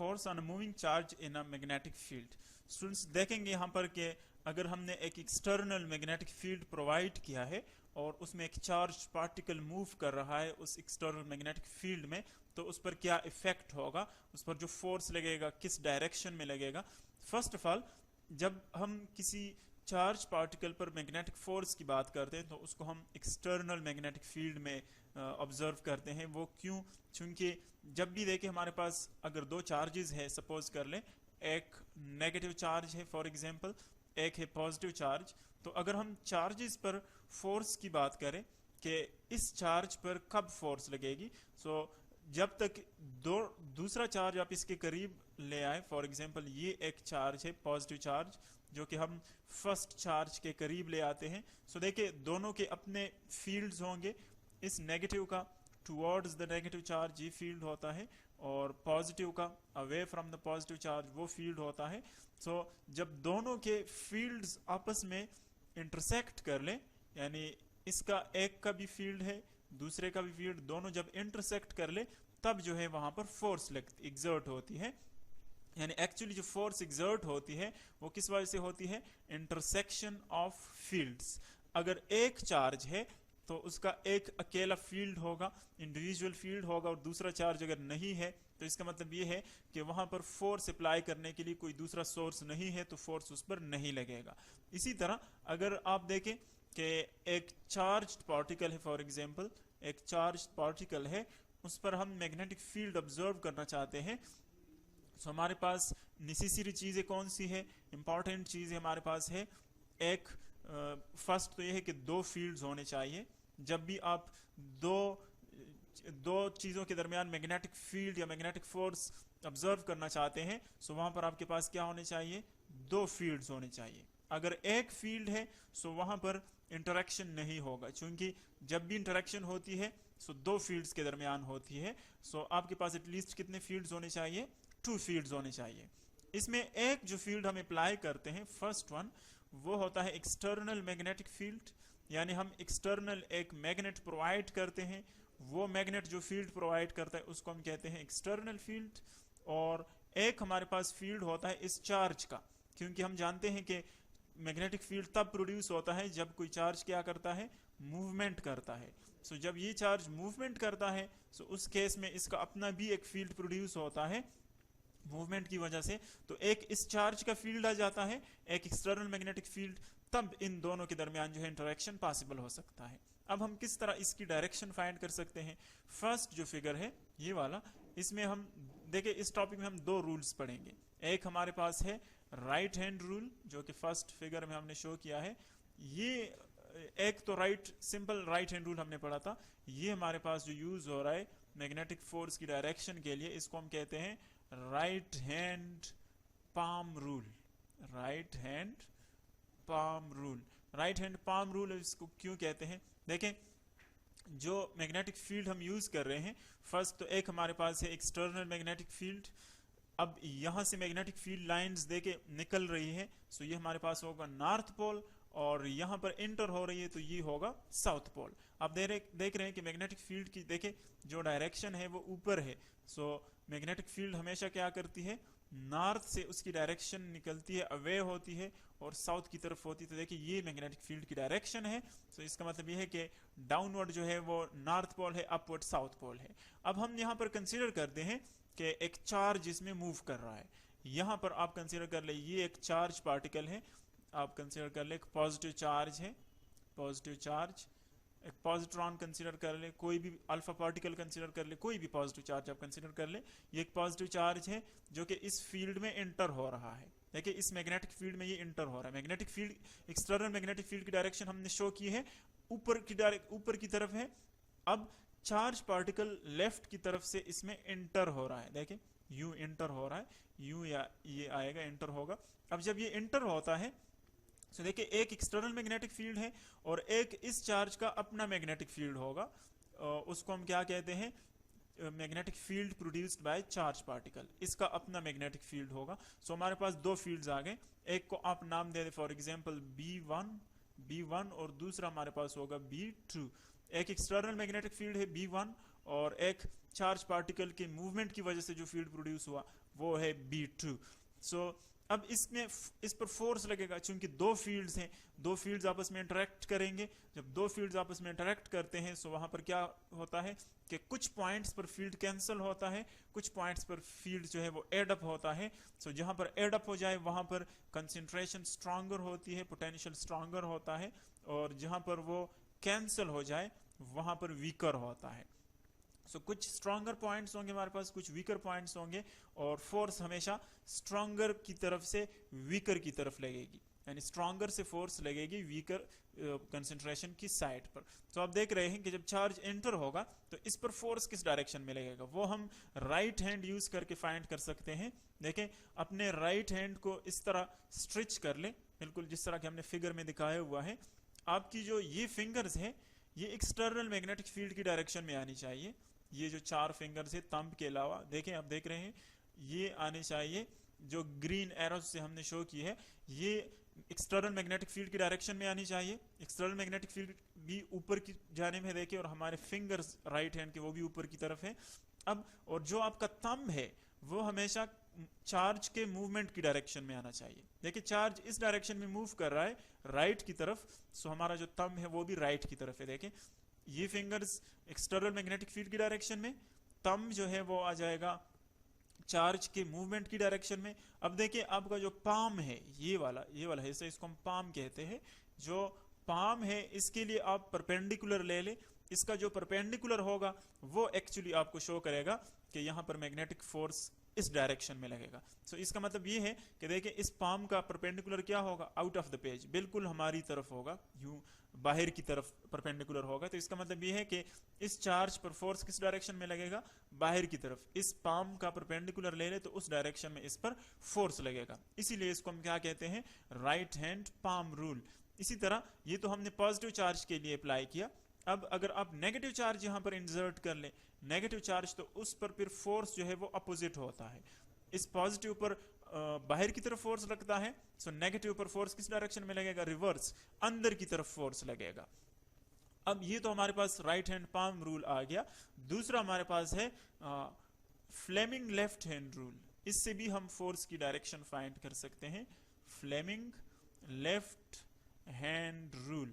Force on a moving charge in a magnetic field. Students देखेंगे यहाँ पर कि अगर हमने एक एक्सटर्नल मैग्नेटिक फील्ड प्रोवाइड किया है और उसमें एक चार्ज पार्टिकल मूव कर रहा है उस एक्सटर्नल मैग्नेटिक फील्ड में, तो उस पर क्या इफेक्ट होगा, उस पर जो फोर्स लगेगा किस डायरेक्शन में लगेगा। फर्स्ट ऑफ ऑल, जब हम किसी चार्ज पार्टिकल पर मैग्नेटिक फोर्स की बात करते हैं तो उसको हम एक्सटर्नल मैग्नेटिक फील्ड में ऑब्जर्व करते हैं। वो क्यों? क्योंकि जब भी देखें हमारे पास अगर दो चार्जेस है, सपोज कर लें एक नेगेटिव चार्ज है फॉर एग्जांपल, एक है पॉजिटिव चार्ज, तो अगर हम चार्जेस पर फोर्स की बात करें कि इस चार्ज पर कब फोर्स लगेगी, सो जब तक दूसरा चार्ज आप इसके करीब ले आए, फॉर एग्जांपल ये एक चार्ज है पॉजिटिव चार्ज जो कि हम फर्स्ट चार्ज के करीब ले आते हैं, सो देखिए दोनों के अपने फील्ड्स होंगे। इस नेगेटिव का टुवर्ड्स द नेगेटिव चार्ज ये फील्ड होता है और पॉजिटिव का away from the positive charge वो फील्ड होता है। सो जब दोनों के फील्ड्स आपस में इंटरसेक्ट कर लें, यानी इसका एक का भी फील्ड है दूसरे का भी फील्ड, दोनों जब इंटरसेक्ट कर ले तब जो है वहां पर फोर्स एग्जर्ट होती है। यानी एक्चुअली जो फोर्स एग्जर्ट होती है वो किस वजह से होती है? Intersection of fields. अगर एक चार्ज है तो उसका एक अकेला फील्ड होगा, इंडिविजुअल फील्ड होगा, और दूसरा चार्ज अगर नहीं है तो इसका मतलब ये है कि वहां पर फोर्स अप्लाई करने के लिए कोई दूसरा सोर्स नहीं है, तो फोर्स उस पर नहीं लगेगा। इसी तरह अगर आप देखें कि एक चार्ज्ड पार्टिकल है, फॉर एग्जांपल एक चार्ज्ड पार्टिकल है, उस पर हम मैग्नेटिक फील्ड ऑब्जर्व करना चाहते हैं, तो हमारे पास नेसेसरी चीजें कौन सी है, इंपॉर्टेंट चीज हमारे पास है एक फर्स्ट तो यह है कि दो फील्ड्स होने चाहिए। जब भी आप दो चीजों के दरमियान मैग्नेटिक फील्ड या मैग्नेटिक फोर्स ऑब्जर्व करना चाहते हैं, सो वहां पर आपके पास क्या होने चाहिए? दो फील्ड्स होने चाहिए। अगर एक फील्ड है सो वहां पर इंटरेक्शन नहीं होगा, क्योंकि जब भी इंटरेक्शन होती है सो दो फील्ड्स के दरमियान होती है। सो आपके पास एटलीस्ट कितने फील्ड्स होने चाहिए? टू फील्ड्स होने चाहिए। इसमें एक जो फील्ड हम अप्लाई करते हैं फर्स्ट वन, वो होता है एक्सटर्नल मैग्नेटिक फील्ड। यानी हम एक्सटर्नल एक मैग्नेट प्रोवाइड करते हैं, वो मैग्नेट जो फील्ड प्रोवाइड करता है उसको हम कहते हैं एक्सटर्नल फील्ड। और एक हमारे पास फील्ड होता है इस चार्ज का, क्योंकि हम जानते हैं कि मैग्नेटिक फील्ड तब प्रोड्यूस होता है जब कोई चार्ज क्या करता है? मूवमेंट करता है। सो जब ये चार्ज मूवमेंट करता है सो उस केस में इसका अपना भी एक फील्ड प्रोड्यूस होता है मूवमेंट की वजह से, तो एक इस चार्ज का फील्ड आ जाता है, एक एक्सटर्नल मैग्नेटिक फील्ड, तब इन दोनों के दरमियान जो है इंटरेक्शन पॉसिबल हो सकता है। अब हम किस तरह इसकी डायरेक्शन फाइंड कर सकते हैं? फर्स्ट जो फिगर है ये वाला, इसमें हम देखिए इस टॉपिक में हम दो रूल्स पढ़ेंगे। एक हमारे पास है राइट हैंड रूल जो कि फर्स्ट फिगर में हमने शो किया है। ये एक तो सिंपल राइट हैंड रूल हमने पढ़ा था, ये हमारे पास जो यूज हो रहा है मैग्नेटिक फोर्स की डायरेक्शन के लिए, इसको हम कहते हैं right hand palm rule. Right hand palm rule, right hand palm rule इसको क्यों कहते हैं? देखें जो मैग्नेटिक फील्ड हम यूज कर रहे हैं, फर्स्ट तो एक हमारे पास है एक्सटर्नल मैग्नेटिक फील्ड। अब यहां से मैग्नेटिक फील्ड लाइंस देके निकल रही है, सो ये हमारे पास होगा नॉर्थ पोल, और यहां पर इंटर हो रही है तो ये होगा साउथ पोल। आप देख रहे हैं कि मैग्नेटिक फील्ड की देखे जो डायरेक्शन है वो ऊपर है। सो मैग्नेटिक फील्ड हमेशा क्या करती है? नॉर्थ से उसकी डायरेक्शन निकलती है, अवे होती है, और साउथ की तरफ होती है। तो देखिए ये मैग्नेटिक फील्ड की डायरेक्शन है। सो इसका मतलब ये है कि डाउनवर्ड जो है वो नॉर्थ पोल है, अपवर्ड साउथ पोल है। अब हम यहाँ पर कंसीडर करते हैं कि एक चार्ज इसमें मूव कर रहा है। यहां पर आप कंसीडर कर ले ये एक चार्ज पार्टिकल है, आप कंसीडर कर ले एक पॉजिटिव चार्ज है, पॉजिटिव चार्ज, एक पॉजिट्रॉन कंसीडर कर ले, कोई भी अल्फा पार्टिकल कंसीडर कर ले, कोई भी पॉजिटिव चार्ज आप कंसीडर कर ले। ये एक पॉजिटिव चार्ज है जो कि इस फील्ड में एंटर हो रहा है। देखिए इस मैग्नेटिक फील्ड में ये एंटर हो रहा है। Magnetic field, external magnetic field की डायरेक्शन हमने शो की है, ऊपर की तरफ है। अब चार्ज पार्टिकल लेफ्ट की तरफ से इसमें एंटर हो रहा है, देखिए यू एंटर हो रहा है, यू या ये आएगा एंटर होगा। अब जब ये एंटर होता है तो देखिए एक एक्सटर्नल मैग्नेटिक फील्ड है और एक इस चार्ज का अपना मैग्नेटिक फील्ड होगा, उसको हम क्या कहते हैं? Magnetic field produced by charge particle, इसका अपना मैग्नेटिक फील्ड होगा। सो हमारे पास दो फील्ड्स आ गए, एक को आप नाम दे दे फॉर एग्जांपल B1 और दूसरा हमारे पास होगा B2। एक एक्सटर्नल मैग्नेटिक फील्ड है B1 और एक चार्ज पार्टिकल के मूवमेंट की वजह से जो फील्ड प्रोड्यूस हुआ वो है B2। सो अब इसमें इस पर फोर्स लगेगा, चूंकि दो फील्ड्स हैं, दो फील्ड्स आपस में इंटरेक्ट करेंगे। जब दो फील्ड्स आपस में इंटरेक्ट करते हैं सो वहां पर क्या होता है कि कुछ पॉइंट्स पर फील्ड कैंसिल होता है, कुछ पॉइंट्स पर फील्ड जो है वो एड अप होता है। सो जहां पर एड अप हो जाए वहां पर कंसंट्रेशन स्ट्रांगर होती है, पोटेंशियल स्ट्रांगर होता है, और जहां पर वो कैंसिल हो जाए वहां पर वीकर होता है। कुछ स्ट्रॉन्गर पॉइंट्स होंगे हमारे पास, कुछ वीकर पॉइंट्स होंगे, और फोर्स हमेशा स्ट्रॉन्गर की तरफ से वीकर की तरफ लगेगी, यानी स्ट्रॉन्गर से फोर्स लगेगी वीकर कंसंट्रेशन की साइड पर। तो आप देख रहे हैं कि जब चार्ज एंटर होगा तो इस पर फोर्स किस डायरेक्शन में लगेगा वो हम राइट हैंड यूज करके फाइंड कर सकते हैं। देखें, अपने राइट हैंड को इस तरह स्ट्रेच कर लें, बिल्कुल जिस तरह के हमने फिगर में दिखाया हुआ है। आपकी जो ये फिंगर्स है ये एक्सटर्नल मैग्नेटिक फील्ड की डायरेक्शन में आनी चाहिए। ये जो चार फिंगर्स है थंब के अलावा, देखें आप देख रहे हैं, ये आने चाहिए, जो ग्रीन एरोज से हमने शो की है ये एक्सटर्नल मैग्नेटिक फील्ड की डायरेक्शन में आनी चाहिए। एक्सटर्नल मैग्नेटिक फील्ड भी ऊपर की जाने में देखें, और हमारे फिंगर्स राइट हैंड के वो भी ऊपर की तरफ है। अब और जो आपका थंब है वो हमेशा चार्ज के मूवमेंट की डायरेक्शन में आना चाहिए। देखिए चार्ज इस डायरेक्शन में मूव कर रहा है राइट की तरफ, सो हमारा जो थंब है वो भी राइट की तरफ है। देखें ये फिंगर्स एक्सटर्नल मैग्नेटिक फील्ड की डायरेक्शन में, थंब जो है वो आ जाएगा चार्ज के मूवमेंट की डायरेक्शन में। अब देखिए आपका जो पाम है ये वाला हिस्सा, इसको हम पाम कहते हैं। जो पाम है इसके लिए आप परपेंडिकुलर ले ले, इसका जो परपेंडिकुलर होगा वो एक्चुअली आपको शो करेगा कि यहाँ पर मैग्नेटिक फोर्स इस डायरेक्शन में लगेगा। सो इसका मतलब ये है कि देखिए इस पाम का परपेंडिकुलर क्या होगा, आउट ऑफ द पेज, बिल्कुल हमारी तरफ होगा, यूं बाहर की तरफ परपेंडिकुलर होगा। तो इसका मतलब ये है कि इस चार्ज पर फोर्स किस डायरेक्शन में लगेगा, बाहर की तरफ। इस पाम का परपेंडिकुलर ले ले तो उस डायरेक्शन में इस पर फोर्स लगेगा, इसीलिए इसको हम क्या कहते हैं, राइट हैंड पाम रूल। इसी तरह ये तो हमने पॉजिटिव चार्ज के लिए अप्लाई किया। अब अगर आप नेगेटिव चार्ज यहां पर इंसर्ट कर ले, नेगेटिव चार्ज, तो उस पर फिर फोर्स जो है वो अपोजिट होता है। इस पॉजिटिव पर बाहर की तरफ फोर्स लगता है, सो नेगेटिव पर फोर्स किस डायरेक्शन में लगेगा, रिवर्स, अंदर की तरफ फोर्स लगेगा। अब ये तो हमारे पास राइट हैंड पाम रूल आ गया। दूसरा हमारे पास है फ्लेमिंग लेफ्ट हैंड रूल। इससे भी हम फोर्स की डायरेक्शन फाइंड कर सकते हैं। Fleming left hand rule,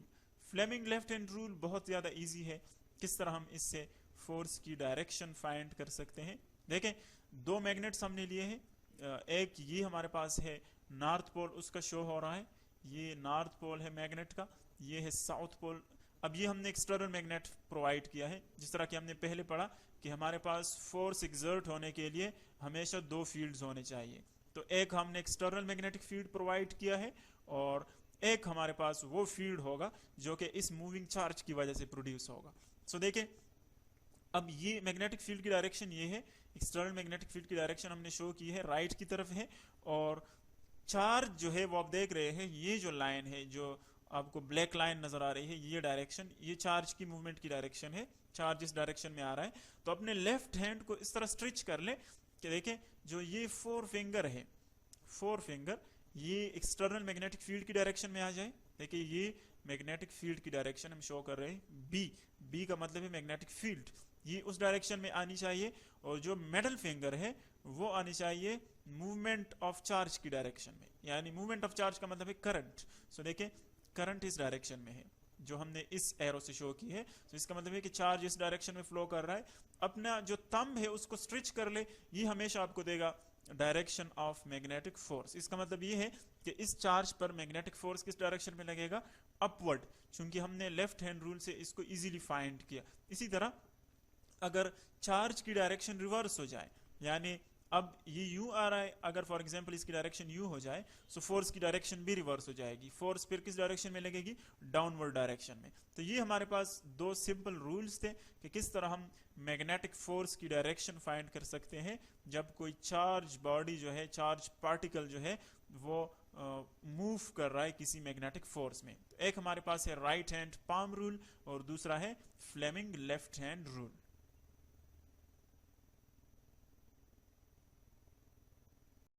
Fleming left hand rule बहुत ज्यादा इजी है। किस तरह हम इससे फोर्स की डायरेक्शन फाइंड कर सकते हैं, देखें दो मैग्नेट्स हमने लिए हैं, एक ये हमारे पास है नॉर्थ पोल, उसका शो हो रहा है, ये नॉर्थ पोल है मैग्नेट का, ये है साउथ पोल। अब ये हमने एक्सटर्नल मैग्नेट प्रोवाइड किया है, जिस तरह कि हमने पहले पढ़ा कि हमारे पास फोर्स एक्सर्ट होने के लिए हमेशा दो फील्ड्स होने चाहिए। तो एक हमने एक्सटर्नल मैग्नेटिक फील्ड प्रोवाइड किया है, और एक हमारे पास वो फील्ड होगा जो कि इस मूविंग चार्ज की वजह से प्रोड्यूस होगा। सो देखिए अब ये मैग्नेटिक फील्ड की डायरेक्शन ये है, एक्सटर्नल मैग्नेटिक फील्ड की डायरेक्शन हमने शो की है राइट की तरफ है, और चार्ज जो है वो आप देख रहे हैं, ये जो लाइन है जो आपको ब्लैक लाइन नजर आ रही है, ये डायरेक्शन, ये चार्ज की मूवमेंट की डायरेक्शन है, चार्ज इस डायरेक्शन में आ रहा है। तो अपने लेफ्ट हैंड को इस तरह स्ट्रेच कर ले कि देखें जो ये फोर फिंगर है, फोर फिंगर ये एक्सटर्नल मैग्नेटिक फील्ड की डायरेक्शन में आ जाए। देखिए ये मैग्नेटिक फील्ड की डायरेक्शन हम शो कर रहे हैं, बी का मतलब है मैग्नेटिक फील्ड, ये उस डायरेक्शन में आनी चाहिए। और जो मिडल फिंगर है वो आनी चाहिए मूवमेंट ऑफ चार्ज की डायरेक्शन में, यानी मूवमेंट ऑफ चार्ज का मतलब है करंट। सो देखिए करंट इस डायरेक्शन में है जो हमने इस एरो से शो की है, तो इसका मतलब है कि चार्ज इस डायरेक्शन में फ्लो कर रहा है। अपना जो थंब है उसको स्ट्रेच कर ले, ये हमेशा आपको देगा डायरेक्शन ऑफ मैग्नेटिक फोर्स। इसका मतलब ये है कि इस चार्ज पर मैग्नेटिक फोर्स किस डायरेक्शन में लगेगा, अपवर्ड, क्योंकि हमने लेफ्ट हैंड रूल से इसको इजीली फाइंड किया। इसी तरह अगर चार्ज की डायरेक्शन रिवर्स हो जाए, यानी अब ये यू आ रहा है, अगर फॉर एग्जांपल इसकी डायरेक्शन यू हो जाए तो फोर्स की डायरेक्शन भी रिवर्स हो जाएगी, फोर्स फिर किस डायरेक्शन में लगेगी, डाउनवर्ड डायरेक्शन में। तो ये हमारे पास दो सिंपल रूल्स थे कि किस तरह हम मैग्नेटिक फोर्स की डायरेक्शन फाइंड कर सकते हैं जब कोई चार्ज बॉडी जो है, चार्ज पार्टिकल जो है वो मूव कर रहा है किसी मैग्नेटिक फोर्स में। तो एक हमारे पास है राइट हैंड पाम रूल और दूसरा है फ्लेमिंग लेफ्ट हैंड रूल।